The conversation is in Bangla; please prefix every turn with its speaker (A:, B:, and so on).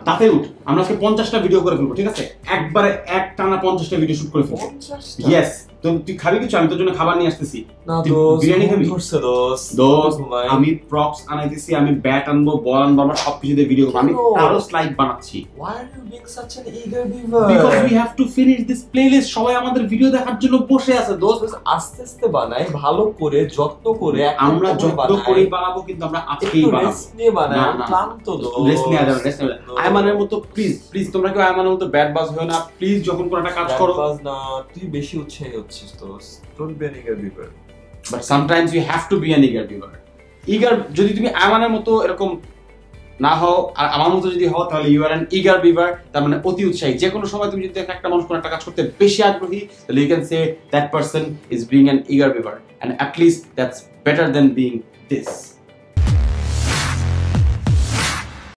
A: তাতে উঠ আমরা আজকে 50টা ভিডিও করে ফেলবো, ঠিক আছে? একবারে এক টানা 50টা ভিডিও শুট করে ফেলবো। ইয়েস। তো তুই খাবি কিছু? আমি তোর জন্য খাবার নিয়ে আসতেছি।
B: না দোস্ত,
A: বিরিয়ানি খাবি?
B: দোস্ত
A: আমি প্রপস আনাইতেছি, আমি ব্যাট আনবো, বল আনবো, আমরা সবকিছু দিয়ে ভিডিও করবো। আমি আরো স্লাইড বানাচ্ছি।
B: Why are you being such an eager beaver?
A: Because we have to finish this playlist. সবাই আমাদের ভিডিও দেখার জন্য বসে আছে দোস্ত।
B: আস্তে আস্তে বানাই, ভালো করে যত্ন করে।
A: আমরা যত্ন করে বানাবো, কিন্তু আমরা আজকেই বানাবো।
B: রেস্ট নিয়ে বানাই, ক্লান্ত দোস্ত।
A: রেস্ট নেওয়া যাবে, রেস্ট নেওয়া যাবে। আয়মানের মতো প্লিজ প্লিজ তোমরা কেউ আয়মানের মতো ব্যাড বাজ হও না প্লিজ। যখন কোনো একটা কাজ করো
B: না, তুই বেশি উৎসাহী হচ্ছিস দোস্ত। Don't be an eager beaver.
A: But sometimes you have to be an eager beaver. Eager যদি তুমি আয়মানের মতো এরকম না হও আর আমার মতো যদি হও, তাহলে you are an eager beaver, তার মানে অতি উৎসাহী। যে কোনো সময় তুমি যদি একটা মানুষ কোনো একটা কাজ করতে বেশি আগ্রহী, তাহলে you can say that person is being an eager beaver, and at least that's better than being this.